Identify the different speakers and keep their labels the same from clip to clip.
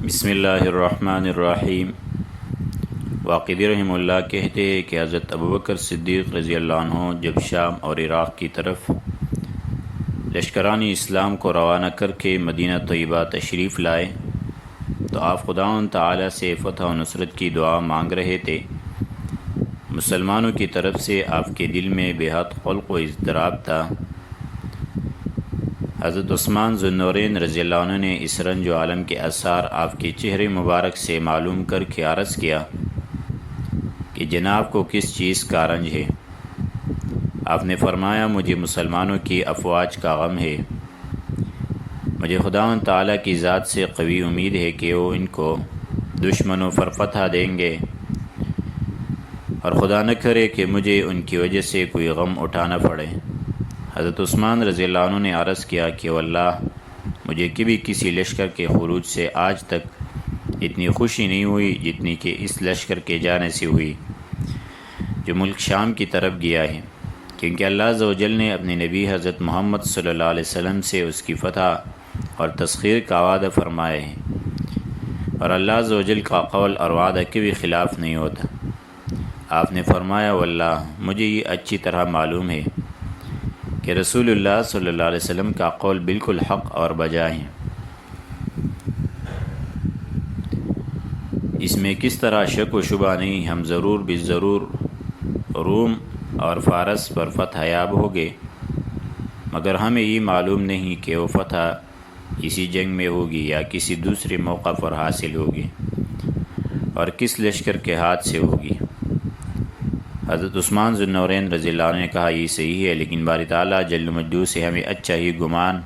Speaker 1: بسم اللہ الرحمن الرحیم۔ واقدی رحمہ اللہ کہتے ہیں کہ حضرت ابوبکر صدیق رضی اللہ عنہ جب شام اور عراق کی طرف لشکران اسلام کو روانہ کر کے مدینہ طیبہ تشریف لائے تو آپ خداوند تعالی سے فتح و نصرت کی دعا مانگ رہے تھے۔ مسلمانوں کی طرف سے آپ کے دل میں بے حد قلق و اضطراب تھا۔ حضرت عثمان ذو النورین رضی اللہ عنہ نے اس رنج و عالم کے آثار آپ کے چہرے مبارک سے معلوم کر کے عرض کیا کہ جناب کو کس چیز کا رنج ہے؟ آپ نے فرمایا مجھے مسلمانوں کی افواج کا غم ہے۔ مجھے خداوند تعالیٰ کی ذات سے قوی امید ہے کہ وہ ان کو دشمنوں پر فتح دیں گے، اور خدا نہ کرے کہ مجھے ان کی وجہ سے کوئی غم اٹھانا پڑے۔ حضرت عثمان رضی اللہ عنہ نے عرض کیا کہ واللہ مجھے کبھی کسی لشکر کے خروج سے آج تک اتنی خوشی نہیں ہوئی جتنی کہ اس لشکر کے جانے سے ہوئی جو ملک شام کی طرف گیا ہے، کیونکہ اللہ عز و جل نے اپنے نبی حضرت محمد صلی اللہ علیہ وسلم سے اس کی فتح اور تسخیر کا وعدہ فرمایا ہے، اور اللہ عز و جل کا قول اور وعدہ کے بھی خلاف نہیں ہوتا۔ آپ نے فرمایا واللہ مجھے یہ اچھی طرح معلوم ہے کہ رسول اللہ صلی اللہ علیہ وسلم کا قول بالکل حق اور بجا ہے، اس میں کس طرح شک و شبہ نہیں، ہم ضرور بالضرور روم اور فارس پر فتح یاب ہوگے، مگر ہمیں یہ معلوم نہیں کہ وہ فتح کسی جنگ میں ہوگی یا کسی دوسرے موقع پر حاصل ہوگی اور کس لشکر کے ہاتھ سے ہوگی۔ حضرت عثمان ذو النورین رضی اللہ عنہ نے کہا یہ صحیح ہے، لیکن باری تعالیٰ جل مجدہ سے ہمیں اچھا ہی گمان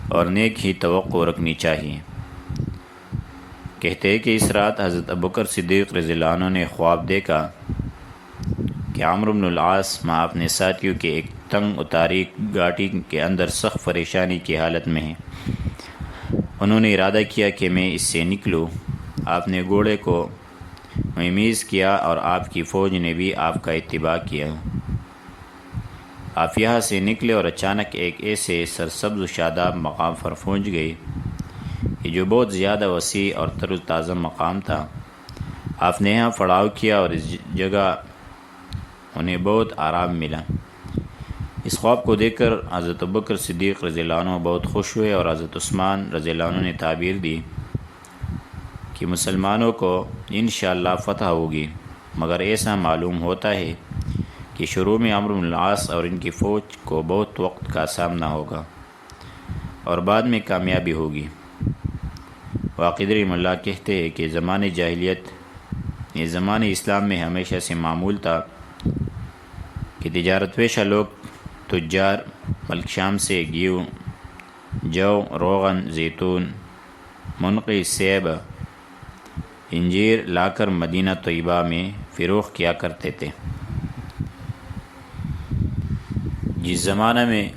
Speaker 1: اور نیک ہی توقع رکھنی چاہیے۔ کہتے ہیں کہ اس رات حضرت ابوبکر صدیق رضی اللہ عنہ نے خواب دیکھا کہ عمرو بن العاص مع اپنے ساتھیوں کے ایک تنگ و تاریک گھاٹی کے اندر سخت پریشانی کی حالت میں ہیں۔ انہوں نے ارادہ کیا کہ میں اس سے نکلوں۔ آپ نے گھوڑے کو مہمیز کیا اور آپ کی فوج نے بھی آپ کا اتباع کیا۔ آپ یہاں سے نکلے اور اچانک ایک ایسے سرسبز و شاداب مقام پر پہنچ گئے کہ جو بہت زیادہ وسیع اور تر و تازہ مقام تھا۔ آپ نے یہاں پڑاؤ کیا اور اس جگہ انہیں بہت آرام ملا۔ اس خواب کو دیکھ کر حضرت ابوبکر صدیق رضی اللہ عنہ بہت خوش ہوئے، اور حضرت عثمان رضی اللہ عنہ نے تعبیر دی کہ مسلمانوں کو انشاءاللہ فتح ہوگی، مگر ایسا معلوم ہوتا ہے کہ شروع میں عمرو بن العاص اور ان کی فوج کو بہت وقت کا سامنا ہوگا اور بعد میں کامیابی ہوگی۔ واقد رحمہ اللہ کہتے ہیں کہ زمانے جاہلیت یہ زمانے اسلام میں ہمیشہ سے معمول تھا کہ تجارت پیشہ لوگ تجار ملک شام سے گیہوں، جو، روغن، زیتون، منقی، سیب، انجیر لا کر مدینہ طیبہ میں فروخت کیا کرتے تھے۔ جس زمانہ میں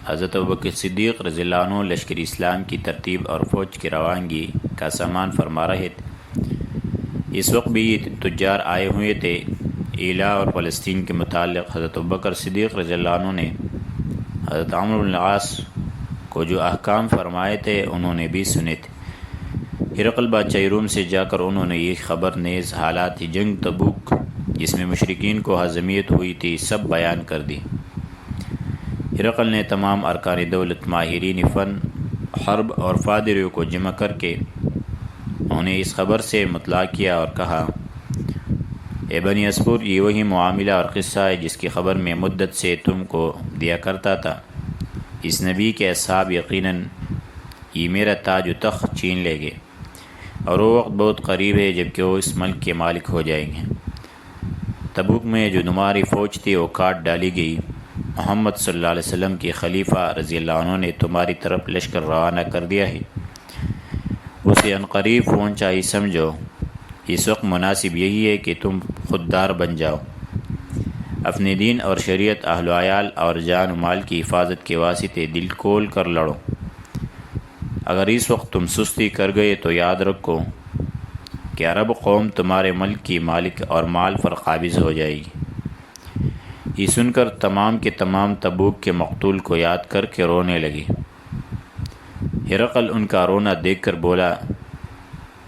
Speaker 1: حضرت ابوبکر صدیق رضی اللہ عنہ لشکر اسلام کی ترتیب اور فوج کی روانگی کا سامان فرما رہے تھے، اس وقت بھی یہ تجار آئے ہوئے تھے۔ ایلا اور فلسطین کے متعلق حضرت ابوبکر صدیق رضی اللہ عنہ نے حضرت عمرو بن العاص کو جو احکام فرمائے تھے انہوں نے بھی سنے تھے۔ ہرقل بادشاہ روم سے جا کر انہوں نے یہ خبر نیز حالات جنگ تبوک جس میں مشرکین کو ہزیمت ہوئی تھی سب بیان کر دی۔ ہرقل نے تمام ارکان دولت، ماہرین فن حرب اور فادریوں کو جمع کر کے انہیں اس خبر سے مطلع کیا اور کہا اے بنی اسفور، یہ وہی معاملہ اور قصہ ہے جس کی خبر میں مدت سے تم کو دیا کرتا تھا۔ اس نبی کے اصحاب یقیناً یہ میرا تاج و تخت چھین لیں گے، اور وہ وقت بہت قریب ہے جب کہ وہ اس ملک کے مالک ہو جائیں گے۔ تبوک میں جو تمہاری فوج تھی وہ کاٹ ڈالی گئی۔ محمد صلی اللہ علیہ وسلم کے خلیفہ رضی اللہ عنہ نے تمہاری طرف لشکر روانہ کر دیا ہے، اسے عنقریب پہنچا ہی سمجھو۔ اس وقت مناسب یہی ہے کہ تم خوددار بن جاؤ، اپنے دین اور شریعت، اہل و عیال اور جان و مال کی حفاظت کے واسطے دل کھول کر لڑو۔ اگر اس وقت تم سستی کر گئے تو یاد رکھو کہ عرب قوم تمہارے ملک کی مالک اور مال پر قابض ہو جائے گی۔ یہ سن کر تمام کے تمام تبوک کے مقتول کو یاد کر کے رونے لگے۔ ہرقل ان کا رونا دیکھ کر بولا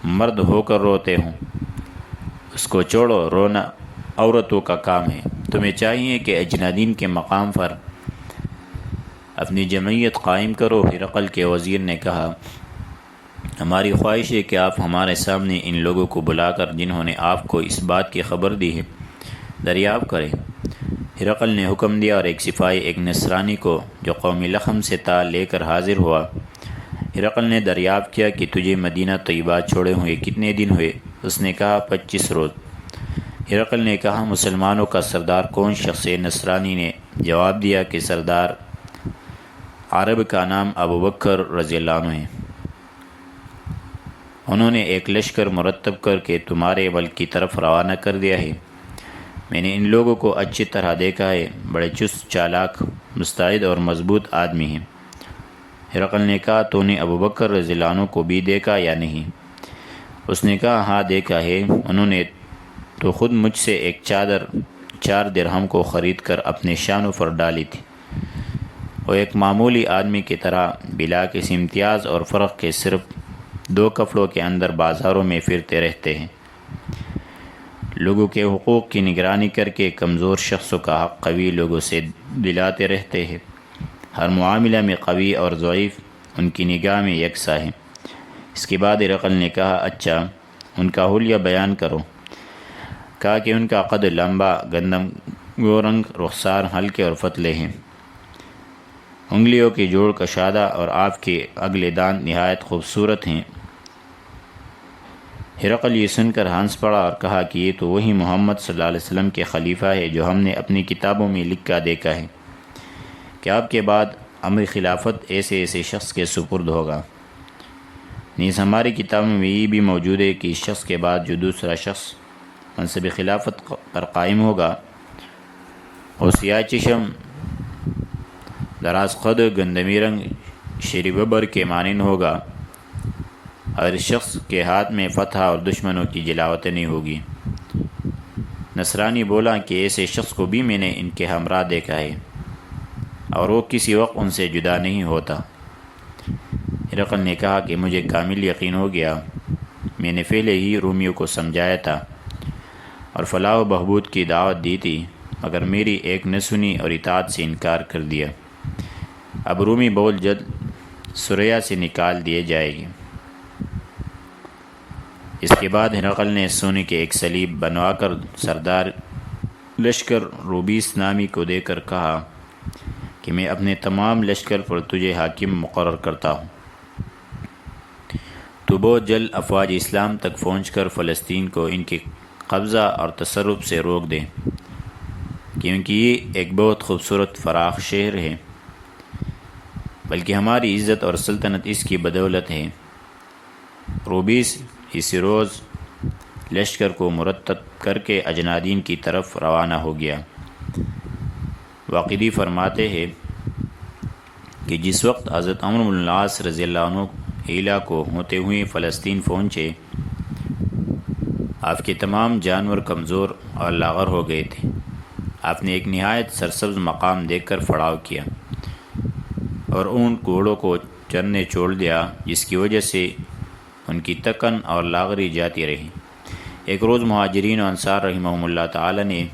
Speaker 1: مرد ہو کر روتے ہوں، اس کو چھوڑو، رونا عورتوں کا کام ہے۔ تمہیں چاہیے کہ اجنادین کے مقام پر اپنی جمعیت قائم کرو۔ ہرقل کے وزیر نے کہا، ہماری خواہش ہے کہ آپ ہمارے سامنے ان لوگوں کو بلا کر جنہوں نے آپ کو اس بات کی خبر دی ہے دریافت کریں۔ ہرقل نے حکم دیا اور ایک سپاہی ایک نصرانی کو جو قوم لخم سے تھا لے کر حاضر ہوا۔ ہرقل نے دریافت کیا کہ تجھے مدینہ طیبہ چھوڑے ہوئے کتنے دن ہوئے؟ اس نے کہا 25 روز۔ ہرقل نے کہا مسلمانوں کا سردار کون شخص ہے؟ نصرانی نے جواب دیا کہ سردار عرب کا نام ابو بکر رضی اللہ عنہ ہے، انہوں نے ایک لشکر مرتب کر کے تمہارے ملک کی طرف روانہ کر دیا ہے۔ میں نے ان لوگوں کو اچھی طرح دیکھا ہے، بڑے چست، چالاک، مستعد اور مضبوط آدمی ہیں۔ ہرقل نے کہا تو نے ابو بکر رضی اللہ عنہ کو بھی دیکھا یا نہیں؟ اس نے کہا ہاں دیکھا ہے، انہوں نے تو خود مجھ سے ایک چادر 4 درہم کو خرید کر اپنے شانوں پر ڈالی تھی۔ وہ ایک معمولی آدمی کی طرح بلا کسی امتیاز اور فرق کے صرف 2 کپڑوں کے اندر بازاروں میں پھرتے رہتے ہیں، لوگوں کے حقوق کی نگرانی کر کے کمزور شخصوں کا حق قوی لوگوں سے دلاتے رہتے ہیں، ہر معاملہ میں قوی اور ضعیف ان کی نگاہ میں یکساں ہے۔ اس کے بعد ہرقل نے کہا اچھا ان کا حلیہ بیان کرو۔ کہا کہ ان کا قد لمبا، گندم گو رنگ، رخسار ہلکے اور پتلے ہیں، انگلیوں کے جوڑ کشادہ اور آپ کے اگلے دانت نہایت خوبصورت ہیں۔ ہرقل یہ سن کر ہنس پڑا اور کہا کہ یہ تو وہی محمد صلی اللہ علیہ وسلم کے خلیفہ ہے جو ہم نے اپنی کتابوں میں لکھا دیکھا ہے کہ آپ کے بعد امر خلافت ایسے ایسے شخص کے سپرد ہوگا۔ نیز ہماری کتابوں میں یہ بھی موجود ہے کہ اس شخص کے بعد جو دوسرا شخص منصب خلافت پر قائم ہوگا اور سیاہ چشم، دراز قد، گندمی رنگ، شیر ببر کے مانند ہوگا، اور اس شخص کے ہاتھ میں فتح اور دشمنوں کی جلاوطن نہیں ہوگی۔ نصرانی بولا کہ ایسے شخص کو بھی میں نے ان کے ہمراہ دیکھا ہے اور وہ کسی وقت ان سے جدا نہیں ہوتا۔ ہرقل نے کہا کہ مجھے کامل یقین ہو گیا، میں نے پہلے ہی رومیوں کو سمجھایا تھا اور فلاح و بہبود کی دعوت دی تھی، مگر میری ایک نہ سنی اور اطاعت سے انکار کر دیا۔ اب رومی بہت جلد سریا سے نکال دیے جائے گی۔ اس کے بعد ہرقل نے سونے کے ایک صلیب بنوا کر سردار لشکر روبیس نامی کو دے کر کہا کہ میں اپنے تمام لشکر پر تجھے حاکم مقرر کرتا ہوں، تو بہت جلد افواج اسلام تک پہنچ کر فلسطین کو ان کے قبضہ اور تصرف سے روک دیں، کیونکہ یہ ایک بہت خوبصورت فراخ شہر ہے، بلکہ ہماری عزت اور سلطنت اس کی بدولت ہے۔ روبیس اسی روز لشکر کو مرتب کر کے اجنادین کی طرف روانہ ہو گیا۔ واقدی فرماتے ہیں کہ جس وقت حضرت عمرو بن العاص رضی اللہ عنہ ہیلا کو ہوتے ہوئے فلسطین پہنچے، آپ کے تمام جانور کمزور اور لاغر ہو گئے تھے۔ آپ نے ایک نہایت سرسبز مقام دیکھ کر پڑاؤ کیا اور اونٹ گھوڑوں کو چرنے چھوڑ دیا، جس کی وجہ سے ان کی تکن اور لاغری جاتی رہی۔ ایک روز مہاجرین و انصار رحمہم اللہ تعالی نے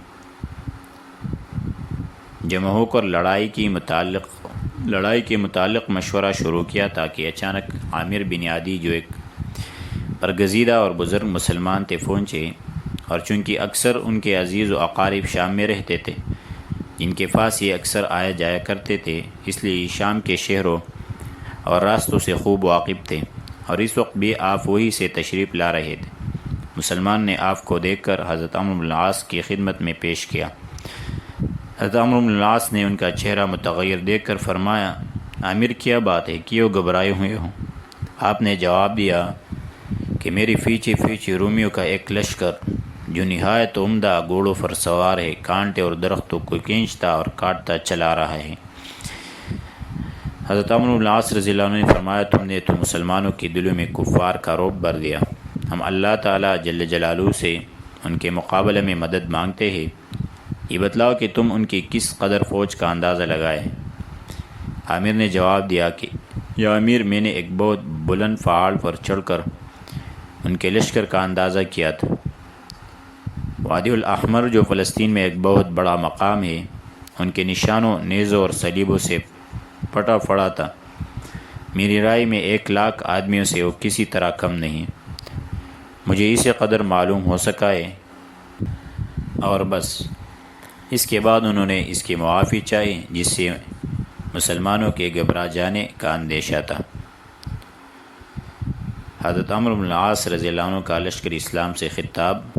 Speaker 1: جمع ہو کر لڑائی کے متعلق مشورہ شروع کیا تاکہ اچانک عامر بن عدی جو ایک برگزیدہ اور بزرگ مسلمان تھے پہنچے، اور چونکہ اکثر ان کے عزیز و اقارب شام میں رہتے تھے جن کے پاس یہ اکثر آیا جایا کرتے تھے، اس لیے شام کے شہروں اور راستوں سے خوب واقف تھے، اور اس وقت بھی آپ وہی سے تشریف لا رہے تھے۔ مسلمان نے آپ کو دیکھ کر حضرت عمرو بن العاص کی خدمت میں پیش کیا۔ حضرت عمرو بن العاص نے ان کا چہرہ متغیر دیکھ کر فرمایا، عامر کیا بات ہے، کیوں گھبرائے ہوئے ہوں؟ آپ نے جواب دیا کہ میری پیچھے رومیوں کا ایک لشکر جو نہایت عمدہ گھوڑوں پر سوار ہے، کانٹے اور درختوں کو کھینچتا اور کاٹتا چلا رہا ہے۔ حضرت عمرو بن العاص رضی اللہ عنہ نے فرمایا، تم نے تو مسلمانوں کے دلوں میں کفار کا رعب بھر دیا۔ ہم اللہ تعالیٰ جل جلالہ سے ان کے مقابلے میں مدد مانگتے ہیں، یہ بتلاؤ کہ تم ان کی کس قدر فوج کا اندازہ لگائے۔ عامر نے جواب دیا کہ یا امیر، میں نے ایک بہت بلند پہاڑ پر چڑھ کر ان کے لشکر کا اندازہ کیا تھا۔ وادی الاحمر جو فلسطین میں ایک بہت بڑا مقام ہے، ان کے نشانوں، نیزوں اور صلیبوں سے پٹا پڑا تھا۔ میری رائے میں 1,00,000 آدمیوں سے وہ کسی طرح کم نہیں، مجھے اسے قدر معلوم ہو سکا ہے، اور بس۔ اس کے بعد انہوں نے اس کی معافی چاہی، جس سے مسلمانوں کے گھبرا جانے کا اندیشہ تھا۔ حضرت عمرو بن العاص رضی اللہ عنہ کا لشکر اسلام سے خطاب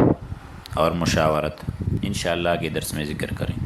Speaker 1: اور مشاورت انشاءاللہ کے درس میں ذکر کریں۔